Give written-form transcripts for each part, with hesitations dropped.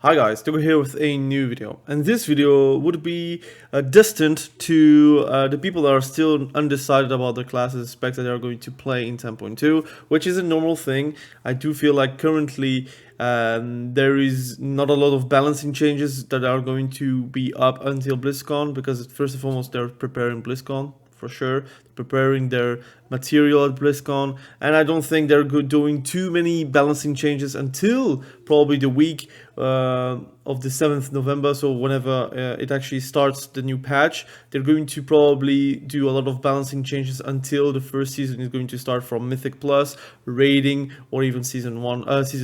Hi guys, Togo here with a new video, and this video would be destined to the people that are still undecided about the classes and specs that they are going to play in 10.2, which is a normal thing. I do feel like currently there is not a lot of balancing changes that are going to be up until BlizzCon, because first and foremost they're preparing BlizzCon for sure, preparing their material at BlizzCon, and I don't think they're doing too many balancing changes until probably the week of the 7th November. So whenever it actually starts the new patch, they're going to probably do a lot of balancing changes until the first season is going to start from Mythic Plus, raiding, or even season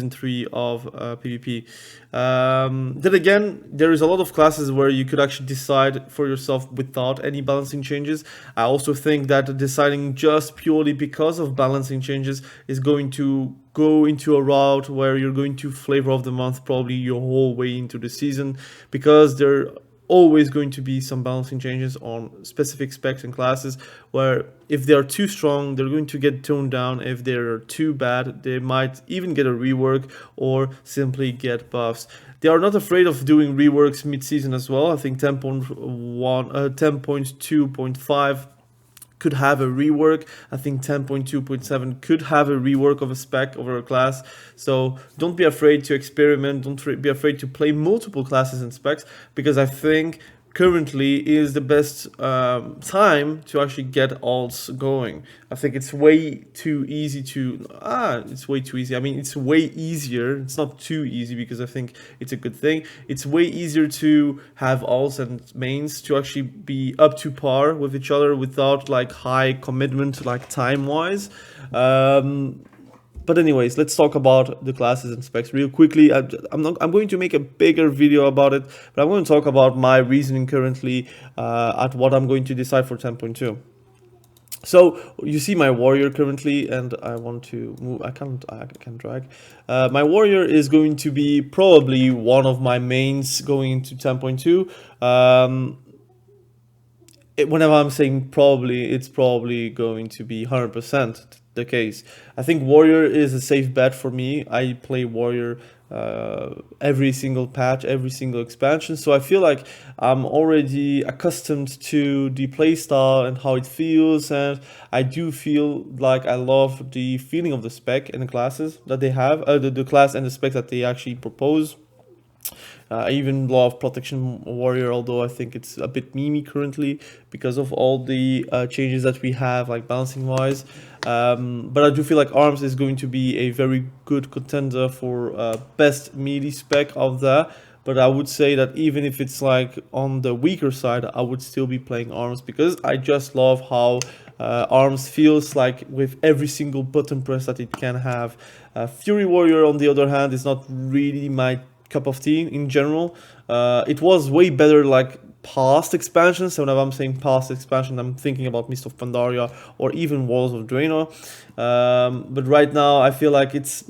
3 of PvP. Then again, there is a lot of classes where you could actually decide for yourself without any balancing changes. I also think that deciding just purely because of balancing changes is going to go into a route where you're going to flavor of the month probably your whole way into the season, because there always going to be some balancing changes on specific specs and classes where if they are too strong, they're going to get toned down. If they're too bad, they might even get a rework or simply get buffs. They are not afraid of doing reworks mid-season as well. I think 10.2.5 could have a rework. I think 10.2.7 could have a rework of a spec over a class. So don't be afraid to experiment. Don't be afraid to play multiple classes and specs, because I think currently is the best time to actually get alts going. I think it's way too easy to it's way too easy. I mean, it's way easier. It's not too easy, because I think it's a good thing. It's way easier to have alts and mains to actually be up to par with each other without like high commitment, like time wise. But anyways, let's talk about the classes and specs real quickly. I'm going to make a bigger video about it, but I'm going to talk about my reasoning currently at what I'm going to decide for 10.2. So you see my warrior currently, and I want to move. I can drag. My warrior is going to be probably one of my mains going into 10.2. Whenever I'm saying probably, it's probably going to be 100% the case. I think warrior is a safe bet for me. I play warrior every single patch, every single expansion, so I feel like I'm already accustomed to the playstyle and how it feels, and I do feel like I love the feeling of the spec and the classes that they have, the class and the spec that they actually propose. I even love Protection Warrior, although I think it's a bit memey currently because of all the changes that we have, like balancing wise. But I do feel like Arms is going to be a very good contender for best melee spec of that. But I would say that even if it's like on the weaker side, I would still be playing Arms, because I just love how Arms feels like with every single button press that it can have. Fury Warrior, on the other hand, is not really my cup of tea in general. It was way better like past expansions. So whenever I'm saying past expansion, I'm thinking about Mist of Pandaria or even Walls of Draenor. But right now I feel like it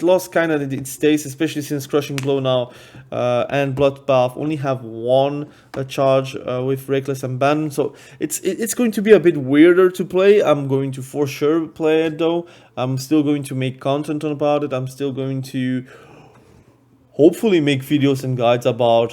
lost kind of its taste, especially since Crushing Blow now and Bloodbath only have one charge with Reckless and Abandon. So it's going to be a bit weirder to play. I'm going to for sure play it though. I'm still going to make content about it. I'm still going to hopefully make videos and guides about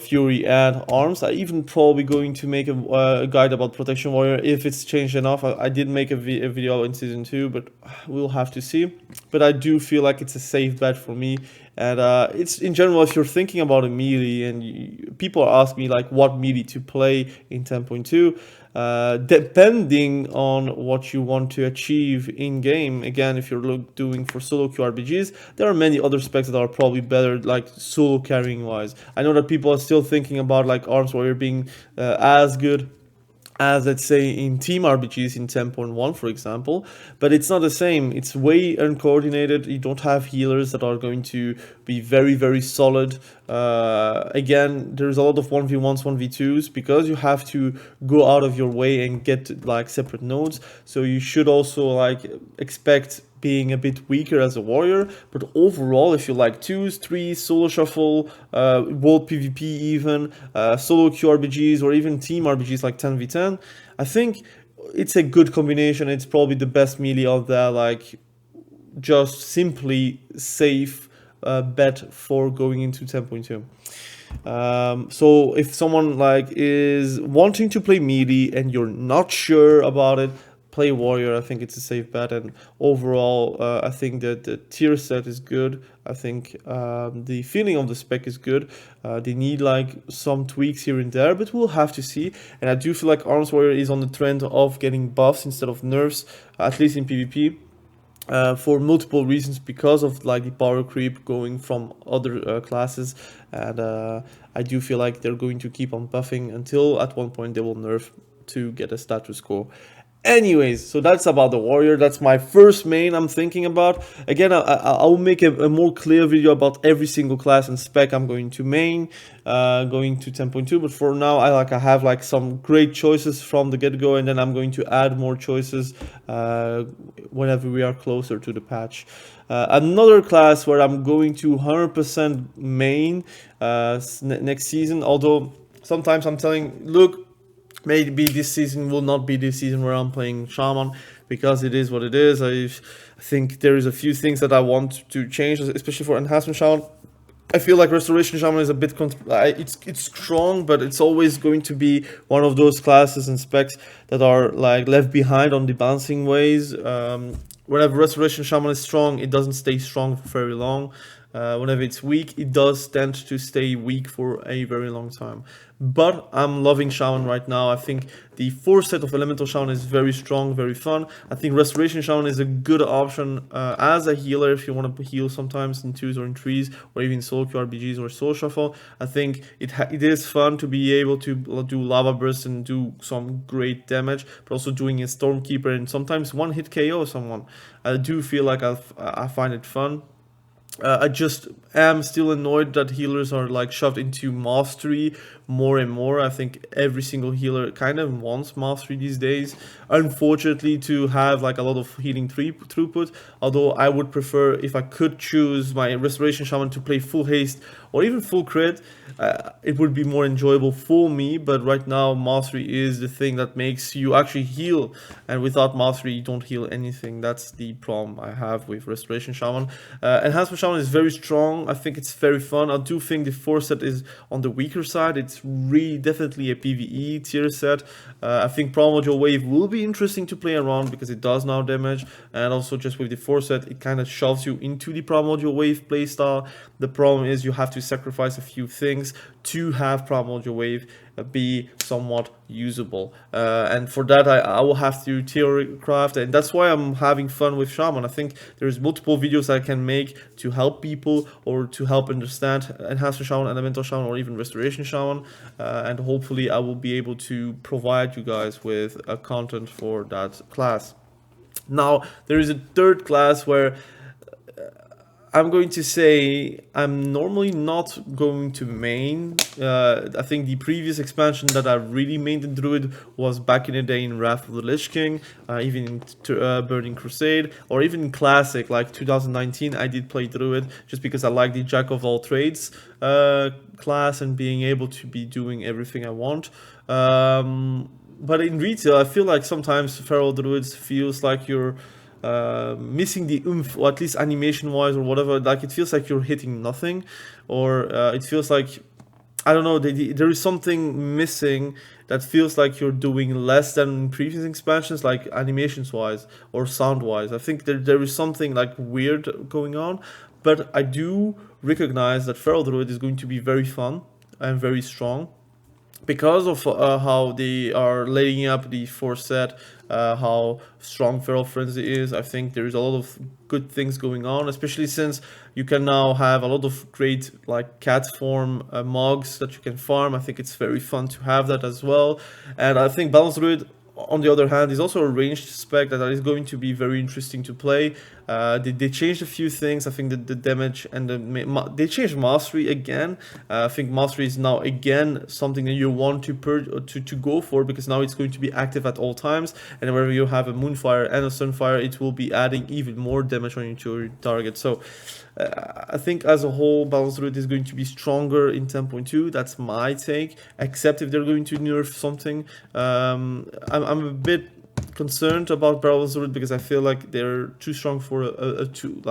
Fury and Arms. I even probably going to make a guide about Protection Warrior if it's changed enough. I did make a video in Season 2, but we'll have to see. But I do feel like it's a safe bet for me. And it's in general, if you're thinking about a melee, and people ask me like what melee to play in 10.2, depending on what you want to achieve in game. Again, if you're doing for solo QRPGs, there are many other specs that are probably better, like solo carrying wise. I know that people are still thinking about like Arms Warrior being as good as, let's say, in team RPGs in 10.1, for example, but it's not the same. It's way uncoordinated. You don't have healers that are going to be very, very solid. Again, there's a lot of 1v1s, 1v2s, because you have to go out of your way and get like separate nodes. So you should also like expect being a bit weaker as a warrior. But overall, if you like 2s, 3s, solo shuffle, world PvP even, solo QRPGs, or even team RPGs like 10v10, I think it's a good combination. It's probably the best melee out there, like just simply safe bet for going into 10.2. So if someone like is wanting to play melee and you're not sure about it, play warrior. I think it's a safe bet, and overall I think that the tier set is good. I think the feeling of the spec is good. They need like some tweaks here and there, but we'll have to see. And I do feel like arms warrior is on the trend of getting buffs instead of nerfs, at least in PvP. For multiple reasons, because of like the power creep going from other classes, and I do feel like they're going to keep on buffing until at one point they will nerf to get a status quo. Anyways, so that's about the warrior. That's my first main I'm thinking about. Again, I will make a more clear video about every single class and spec I'm going to main, going to 10.2. But for now, I have like some great choices from the get-go, and then I'm going to add more choices whenever we are closer to the patch. Another class where I'm going to 100% main next season, although sometimes I'm telling, look, maybe this season will not be the season where I'm playing Shaman, because it is what it is. I think there is a few things that I want to change, especially for enhancement Shaman. I feel like Restoration Shaman is a bit, it's strong, but it's always going to be one of those classes and specs that are like left behind on the balancing ways. Whenever Restoration Shaman is strong, it doesn't stay strong for very long. Whenever it's weak, it does tend to stay weak for a very long time. But I'm loving Shaman right now. I think the 4 set of Elemental Shaman is very strong, very fun. I think Restoration Shaman is a good option as a healer if you want to heal sometimes in 2s or in 3s, or even SOLOQ RBGs or Soul Shuffle. I think it is fun to be able to do Lava Burst and do some great damage, but also doing a Stormkeeper and sometimes one-hit KO someone. I do feel like I find it fun. I just am still annoyed that healers are like shoved into mastery more and more. I think every single healer kind of wants mastery these days, unfortunately, to have like a lot of healing throughput. Although I would prefer, if I could choose my Restoration Shaman to play full haste or even full crit, it would be more enjoyable for me. But right now mastery is the thing that makes you actually heal, and without mastery you don't heal anything. That's the problem I have with Restoration Shaman. Enhancement Shaman is very strong. I think it's very fun. I do think the 4 set is on the weaker side. It's really definitely a PvE tier set. I think Primordial Wave will be interesting to play around because it does now damage, and also just with the 4 set it kind of shoves you into the Primordial Wave playstyle. The problem is you have to sacrifice a few things to have Primordial Wave be somewhat usable, and for that I will have to tier craft, and that's why I'm having fun with Shaman. I think there's multiple videos I can make to help people or to help understand Enhancement Shaman, Elemental Shaman, or even Restoration Shaman, and hopefully I will be able to provide you guys with content for that class. Now there is a third class where I'm going to say I'm normally not going to main. I think the previous expansion that I really mained in Druid was back in the day in Wrath of the Lich King, even in Burning Crusade, or even in Classic, like 2019 I did play Druid, just because I like the Jack of all trades class and being able to be doing everything I want. But in retail, I feel like sometimes Feral Druids feels like you're missing the oomph, or at least animation wise or whatever. Like it feels like you're hitting nothing, or it feels like, I don't know, there is something missing that feels like you're doing less than previous expansions, like animations wise or sound wise. I think there is something like weird going on, but I do recognize that Feral Druid is going to be very fun and very strong, because of how they are laying up the 4 set, how strong Feral Frenzy is. I think there is a lot of good things going on, especially since you can now have a lot of great like cat form mogs that you can farm. I think it's very fun to have that as well. And I think Balanced Druid, on the other hand, is also a ranged spec that is going to be very interesting to play. They changed a few things. I think that the damage and they changed mastery again. I think mastery is now again something that you want to go for, because now it's going to be active at all times, and whenever you have a Moonfire and a Sunfire, it will be adding even more damage on your target. So I think as a whole, Balanced Druid is going to be stronger in 10.2. That's my take, except if they're going to nerf something. I'm a bit concerned about Barrels Druid because I feel like they're too strong for too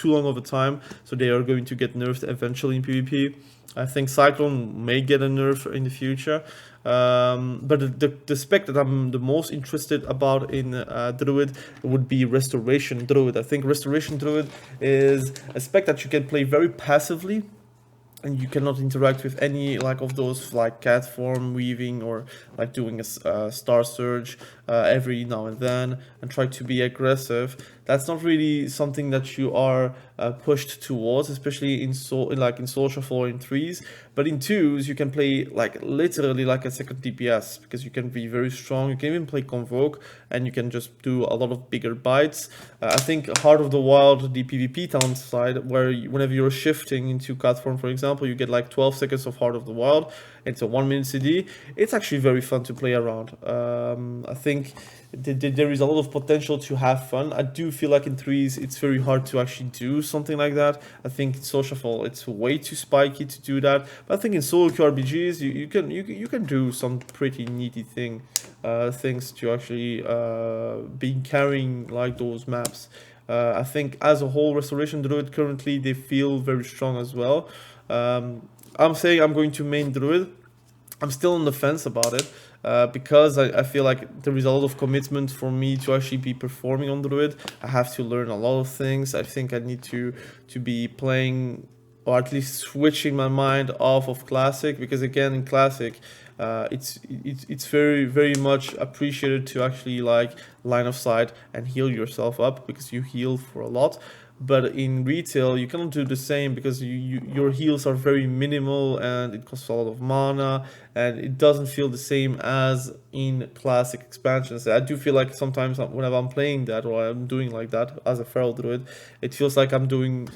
long of a time, so they are going to get nerfed eventually in PvP. I think Cyclone may get a nerf in the future, but the spec that I'm the most interested about in Druid would be Restoration Druid. I think Restoration Druid is a spec that you can play very passively, and you cannot interact with any like of those like cat form weaving or like doing a star surge every now and then and try to be aggressive. That's not really something that you are pushed towards, especially in Soul Shuffle or in 3s. But in 2s, you can play like literally like a second DPS because you can be very strong. You can even play Convoke and you can just do a lot of bigger bites. I think Heart of the Wild, the PvP talent side, where whenever you're shifting into cat form, for example, you get like 12 seconds of Heart of the Wild. It's a 1 minute CD. It's actually very fun to play around. I think there is a lot of potential to have fun. I do feel like in 3s it's very hard to actually do something like that. I think in Soul Shuffle it's way too spiky to do that. But I think in SOLOQ RPGs you can do some pretty neaty things to actually be carrying like those maps. I think as a whole, Restoration Druid currently they feel very strong as well. I'm saying I'm going to main Druid. I'm still on the fence about it because I feel like there is a lot of commitment for me to actually be performing on Druid. I have to learn a lot of things. I think I need to be playing, or at least switching my mind off of Classic, because again in Classic it's very much appreciated to actually like line of sight and heal yourself up, because you heal for a lot. But in retail, you cannot do the same because your heals are very minimal and it costs a lot of mana, and it doesn't feel the same as in classic expansions. I do feel like sometimes whenever I'm playing that or I'm doing like that as a feral druid, it feels like I'm doing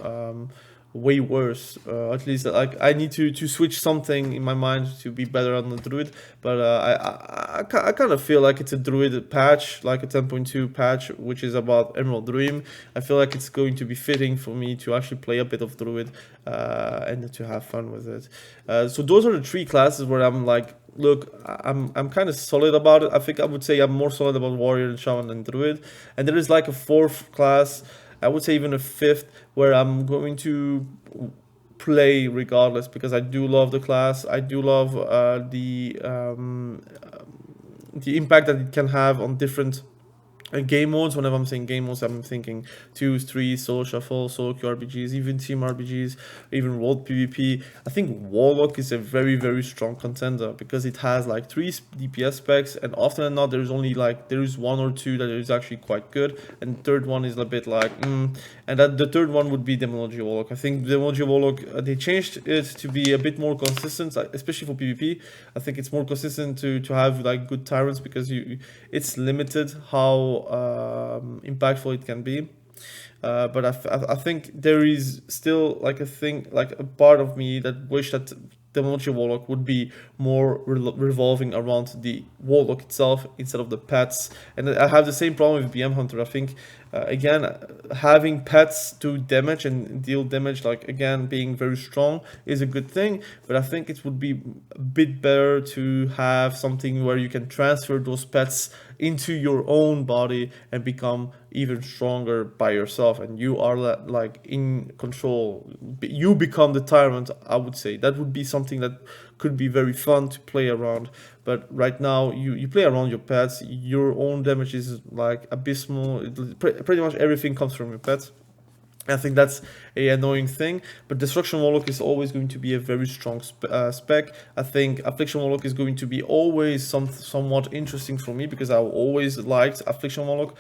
way worse. At least like I need to switch something in my mind to be better on the druid. But I kind of feel like it's a druid patch, like a 10.2 patch, which is about Emerald Dream. I feel like it's going to be fitting for me to actually play a bit of druid and to have fun with it. So those are the 3 classes where I'm like, look, I'm kind of solid about it. I think I would say I'm more solid about warrior and shaman than druid. And there is like a 4th class, I would say even a 5th, where I'm going to play regardless, because I do love the class. I do love the impact that it can have on different game modes. Whenever I'm saying game modes, I'm thinking 2s, 3s, solo shuffle, solo Q RPGs, even team RPGs, even world PvP. I think Warlock is a very strong contender because it has like 3 DPS specs, and often than not there is 1 or 2 that is actually quite good, and the third one is a bit like and that the third one would be Demonology Warlock. I think Demonology Warlock, they changed it to be a bit more consistent, especially for PvP. I think it's more consistent to have like good tyrants, because it's limited how impactful it can be. But I think there is still like a part of me that wish that Demonology Warlock would be more revolving around the Warlock itself instead of the pets. And I have the same problem with BM Hunter. I think again, having pets do damage and deal damage, like again being very strong, is a good thing, but I think it would be a bit better to have something where you can transfer those pets into your own body and become even stronger by yourself, and you are like in control. You become the tyrant. I would say that would be something that could be very fun to play around. But right now you play around your pets, your own damage is like abysmal. Pretty much everything comes from your pets. I think that's a annoying thing, but Destruction Warlock is always going to be a very strong spec. I think Affliction Warlock is going to be always somewhat interesting for me, because I always liked Affliction Warlock.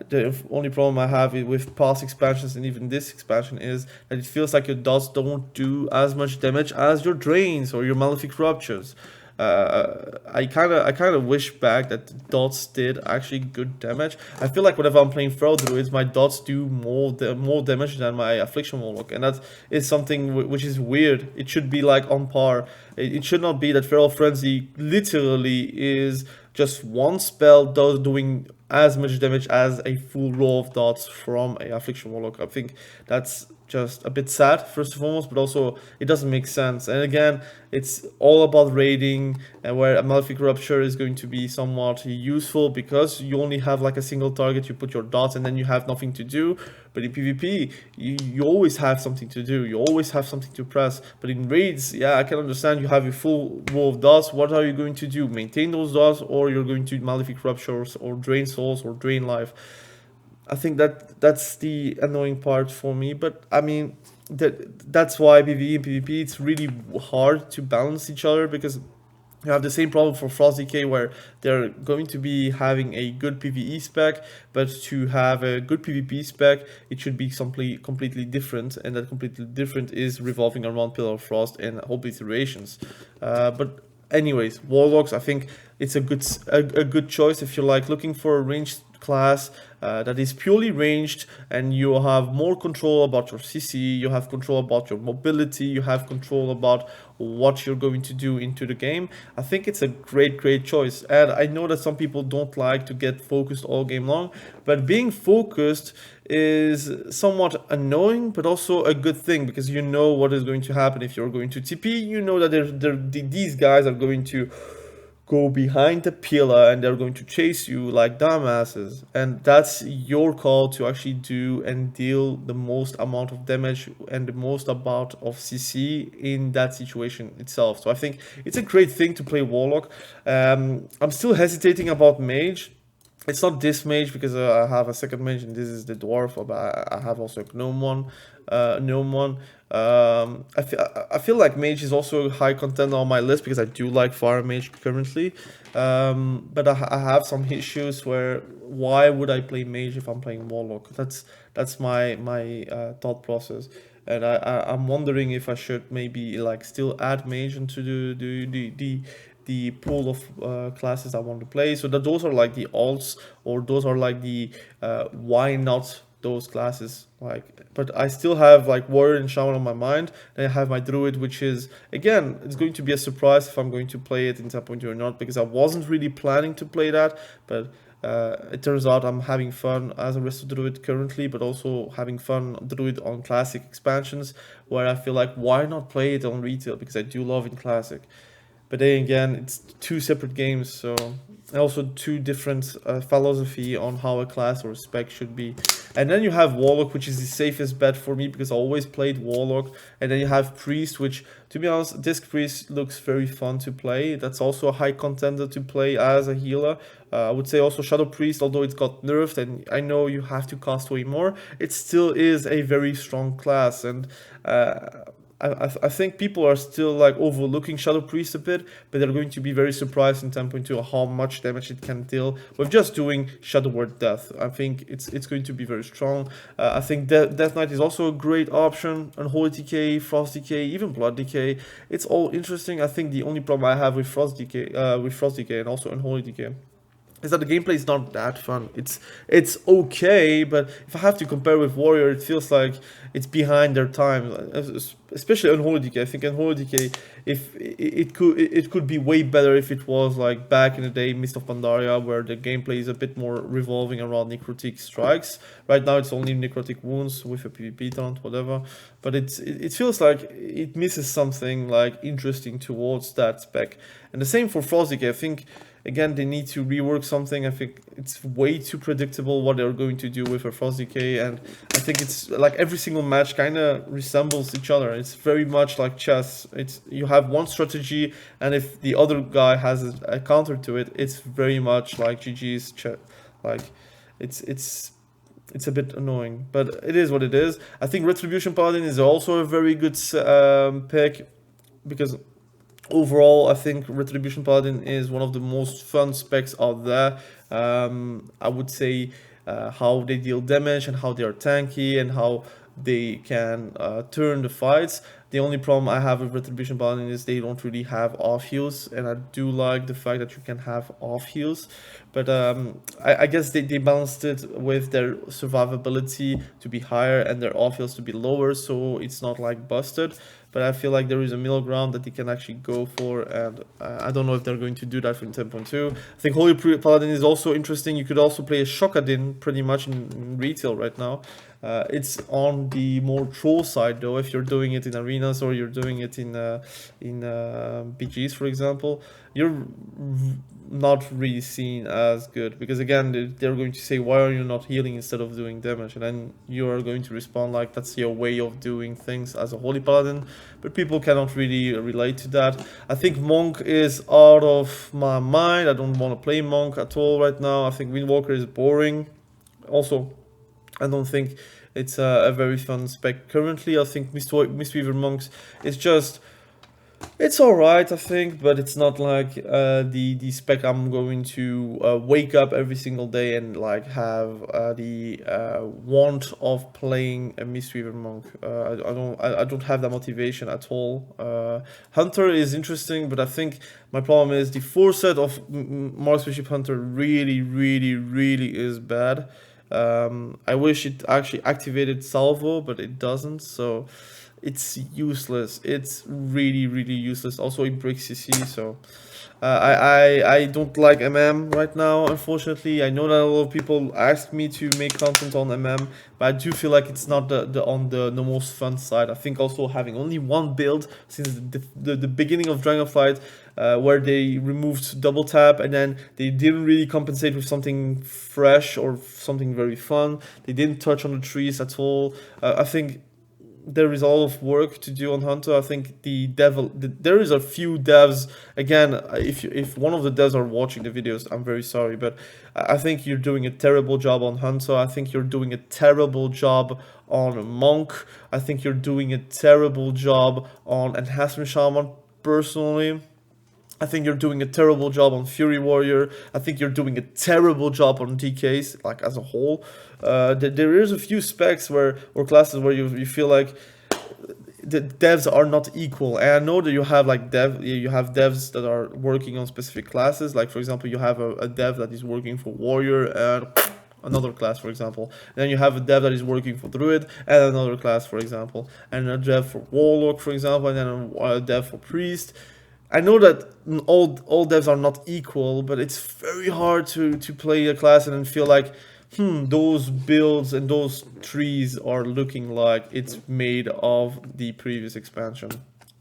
The only problem I have with past expansions and even this expansion is that it feels like your dots don't do as much damage as your drains or your malefic ruptures. I kind of wish back that the dots did actually good damage. I feel like whenever I'm playing feral druids, my dots do more damage than my Affliction Warlock, and that is something which is weird. It should be like on par. It should not be that Feral Frenzy literally is just one spell doing as much damage as a full row of dots from a affliction warlock. I think that's just a bit sad, first and foremost, but also it doesn't make sense. And again, it's all about raiding, and where a Malefic Rupture is going to be somewhat useful because you only have like a single target, you put your dots and then you have nothing to do. But in PvP, you always have something to do, you always have something to press. But in raids, yeah, I can understand you have a full row of dots. What are you going to do? Maintain those dots, or you're going to Malefic Ruptures or drain souls or drain life? I think that's the annoying part for me. But I mean, that's why PvE and PvP, it's really hard to balance each other, because you have the same problem for Frost Decay, where they're going to be having a good PvE spec, but to have a good PvP spec, it should be completely different, and that completely different is revolving around Pillar of Frost and Obliterations. But anyways, Warlocks, I think it's a good choice if you're like looking for a ranged class that is purely ranged, and you have more control about your CC, you have control about your mobility, you have control about what you're going to do into the game. I think it's a great choice. And I know that some people don't like to get focused all game long, but being focused is somewhat annoying, but also a good thing, because you know what is going to happen if you're going to TP. You know that these guys are going to go behind the pillar and they're going to chase you like dumbasses, and that's your call to actually do and deal the most amount of damage and the most amount of CC in that situation itself. So I think it's a great thing to play Warlock. I'm still hesitating about Mage. It's not this mage, because I have a second mage and this is the dwarf, but I have also a gnome one. I feel like mage is also a high contender on my list, because I do like fire mage currently. But I have some issues where, why would I play mage if I'm playing warlock? That's my thought process. And I'm wondering if I should maybe like still add mage into the pool of classes I want to play. So that those are like the alts, or those are like the why not those classes. Like, but I still have like warrior and shaman on my mind. Then I have my druid, which is, again, it's going to be a surprise if I'm going to play it in 10.2 or not, because I wasn't really planning to play that. But it turns out I'm having fun as a resto druid currently, but also having fun druid on classic expansions, where I feel like, why not play it on retail, because I do love in classic. But then again, it's two separate games, so, and also two different philosophy on how a class or a spec should be. And then you have Warlock, which is the safest bet for me, because I always played Warlock. And then you have Priest, which, to be honest, Disc Priest looks very fun to play. That's also a high contender to play as a healer. I would say also Shadow Priest, although it got nerfed and I know you have to cost way more, it still is a very strong class. And I think people are still like overlooking Shadow Priest a bit, but they're going to be very surprised in 10.2 how much damage it can deal with just doing Shadow Word Death. I think it's going to be very strong. I think Death Knight is also a great option. Unholy Decay, Frost Decay, even Blood Decay. It's all interesting. I think the only problem I have with Frost Decay and also Unholy Decay is that the gameplay is not that fun. It's okay, but if I have to compare with Warrior, it feels like it's behind their time. Especially Unholy Decay. I think Unholy Decay, if it could be way better if it was like back in the day, Mist of Pandaria, where the gameplay is a bit more revolving around necrotic strikes. Right now it's only necrotic wounds with a PvP taunt, whatever. But it feels like it misses something like interesting towards that spec. And the same for Frost Decay. I think, again, they need to rework something. I think it's way too predictable what they're going to do with a Frost Decay, and I think it's like every single match kind of resembles each other. It's very much like chess. You have one strategy, and if the other guy has a counter to it, it's very much like GG's chess. Like, it's a bit annoying, but it is what it is. I think Retribution Paladin is also a very good pick, because overall, I think Retribution Paladin is one of the most fun specs out there. I would say how they deal damage and how they are tanky and how they can turn the fights. The only problem I have with Retribution Paladin is they don't really have off heals, and I do like the fact that you can have off heals. But I guess they balanced it with their survivability to be higher and their off heals to be lower, so it's not like busted. but I feel like there is a middle ground that they can actually go for, and I don't know if they're going to do that in 10.2. I think Holy Paladin is also interesting. You could also play a Shokadin pretty much in retail right now. It's on the more troll side though, if you're doing it in arenas or you're doing it in BGs, for example. You're not really seen as good, because again they're going to say, why are you not healing instead of doing damage, and then you are going to respond like that's your way of doing things as a Holy Paladin, but people cannot really relate to that. I think Monk is out of my mind. I don't want to play Monk at all right now. I think Windwalker is boring. Also, I don't think it's a very fun spec currently. I think Mistweaver Monks is just, it's alright, I think, but it's not like the spec I'm going to wake up every single day and like have the want of playing a Mistweaver Monk. I don't have that motivation at all. Hunter is interesting, but I think my problem is the 4-set of marksmanship Hunter really is bad. I wish it actually activated salvo, but it doesn't, so it's useless. It's really useless. Also it breaks CC, so I don't like MM right now, unfortunately. I know that a lot of people ask me to make content on MM, but I do feel like it's not on the most fun side. I think also having only one build since the beginning of Dragonflight, where they removed double tap and then they didn't really compensate with something fresh or something very fun. They didn't touch on the trees at all. I think there is a lot of work to do on Hunter. I think there is a few devs. Again, if one of the devs are watching the videos, I'm very sorry, but I think you're doing a terrible job on Hunter. I think you're doing a terrible job on Monk. I think you're doing a terrible job on Enhancement Shaman, personally. I think you're doing a terrible job on Fury Warrior. I think you're doing a terrible job on DKs, like as a whole. There is a few specs or classes where you feel like the devs are not equal. And I know that you have like devs that are working on specific classes. Like for example, you have a dev that is working for Warrior and another class, for example. And then you have a dev that is working for Druid and another class, for example. And a dev for Warlock, for example, and then a dev for Priest. I know that all devs are not equal, but it's very hard to play a class and then feel like, those builds and those trees are looking like it's made of the previous expansion.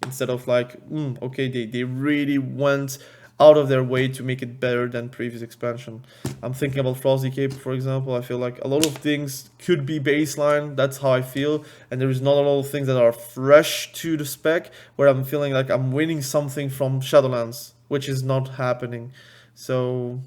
Instead of like, okay, they really went out of their way to make it better than previous expansion. I'm thinking about Frosty Cape, for example. I feel like a lot of things could be baseline. That's how I feel. And there is not a lot of things that are fresh to the spec, where I'm feeling like I'm winning something from Shadowlands, which is not happening. So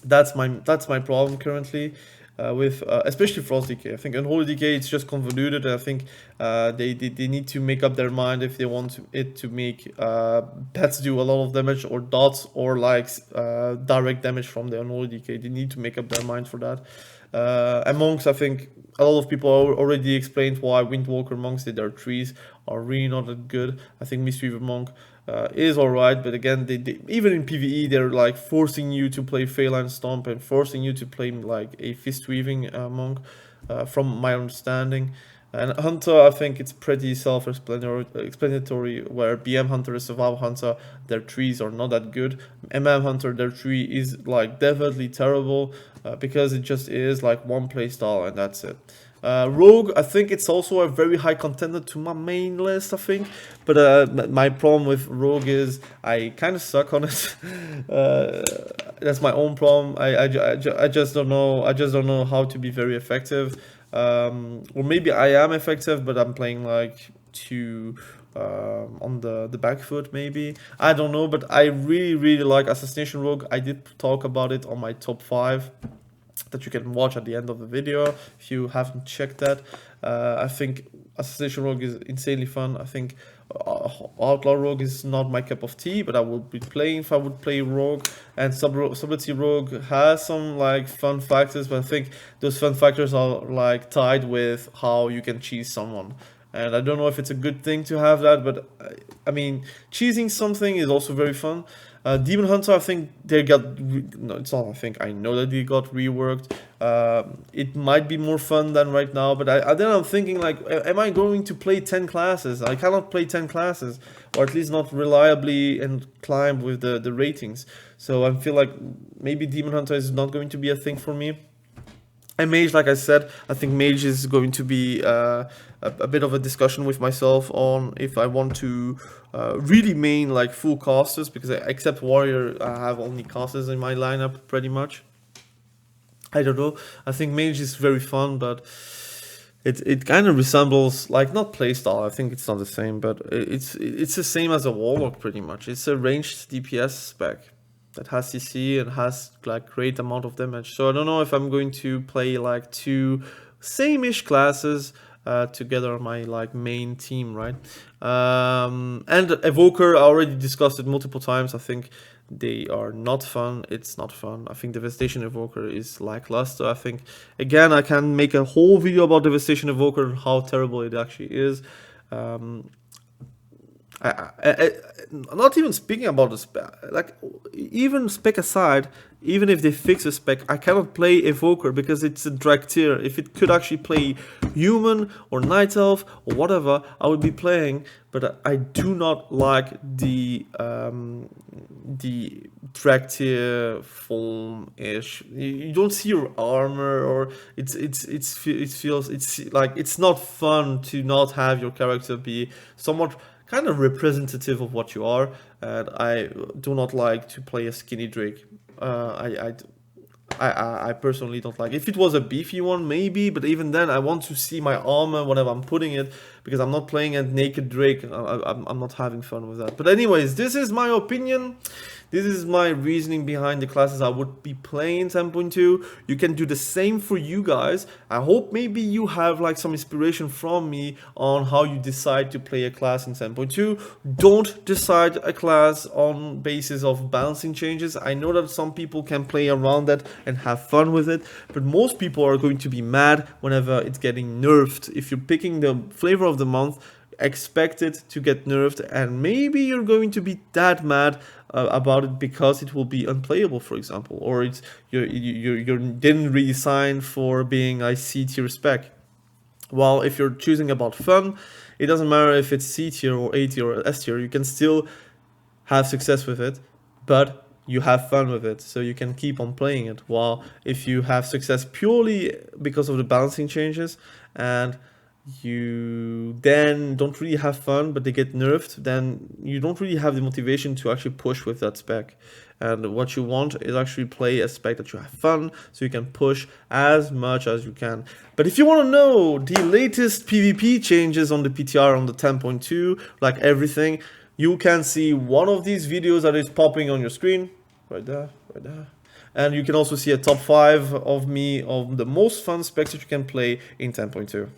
that's my problem currently. With especially Frost Decay. I think Unholy Decay, it's just convoluted. I think they need to make up their mind if they want it to make pets do a lot of damage, or dots, or like direct damage from the Unholy Decay. They need to make up their mind for that. And monks, I think a lot of people already explained why Windwalker monks did their trees are really not that good. I think Mistweaver monk is alright, but again, they even in PvE they're like forcing you to play Phalanx Stomp and forcing you to play like a fist weaving monk, from my understanding. And Hunter, I think it's pretty self-explanatory, where BM Hunter is Survival Hunter, their trees are not that good. MM Hunter, their tree is like definitely terrible, because it just is like one playstyle and that's it. Rogue, I think it's also a very high contender to my main list, I think, but my problem with Rogue is I kind of suck on it. That's my own problem. I just don't know how to be very effective. Or maybe I am effective, but I'm playing like too on the back foot, maybe. I don't know, but I really like Assassination Rogue. I did talk about it on my top 5 that you can watch at the end of the video if you haven't checked that. I think Assassination Rogue is insanely fun. I think Outlaw Rogue is not my cup of tea, but I would be playing if I would play Rogue. And Subtlety Rogue has some like fun factors, but I think those fun factors are like tied with how you can cheese someone. And I don't know if it's a good thing to have that, but I mean, cheesing something is also very fun. Demon Hunter, I think they got, no, it's not I think, I know that they got reworked. It might be more fun than right now, but then I'm thinking like, am I going to play 10 classes? I cannot play 10 classes, or at least not reliably and climb with the ratings. So I feel like maybe Demon Hunter is not going to be a thing for me. And mage, like I said, I think mage is going to be a bit of a discussion with myself on if I want to really main like full casters, because except warrior, I have only casters in my lineup pretty much. I don't know. I think mage is very fun, but it kind of resembles, like, not playstyle. I think it's not the same, but it's the same as a warlock pretty much. It's a ranged DPS spec that has CC and has like great amount of damage. So I don't know if I'm going to play like two same-ish classes together on my like main team, right? And Evoker, I already discussed it multiple times. I think they are not fun. It's not fun. I think Devastation Evoker is lackluster. I think, again, I can make a whole video about Devastation Evoker and how terrible it actually is. Not even speaking about the spec, like, even spec aside, even if they fix the spec, I cannot play Evoker because it's a drag tier. If it could actually play human or night elf or whatever, I would be playing, but I do not like the drag tier form-ish. You don't see your armor, or it feels, it's like, it's not fun to not have your character be somewhat kind of representative of what you are, and I do not like to play a skinny Drake. I personally don't like. If it was a beefy one, maybe, but even then, I want to see my armor whenever I'm putting it, because I'm not playing a naked Drake. I'm not having fun with that. But anyways, this is my opinion. This is my reasoning behind the classes I would be playing in 10.2. You can do the same for you guys. I hope maybe you have like some inspiration from me on how you decide to play a class in 10.2. Don't decide a class on basis of balancing changes. I know that some people can play around that and have fun with it, but most people are going to be mad whenever it's getting nerfed. If you're picking the flavor of the month, expect it to get nerfed, and maybe you're going to be that mad about it because it will be unplayable, for example, or it's you didn't really sign for being a C tier spec. While if you're choosing about fun, it doesn't matter if it's C tier or A tier or S tier, you can still have success with it, but you have fun with it, so you can keep on playing it. While if you have success purely because of the balancing changes and you then don't really have fun, but they get nerfed, then you don't really have the motivation to actually push with that spec. And what you want is actually play a spec that you have fun, so you can push as much as you can. But if you want to know the latest PvP changes on the PTR on the 10.2, like everything, you can see one of these videos that is popping on your screen, right there, right there. And you can also see a top 5 of me of the most fun specs that you can play in 10.2.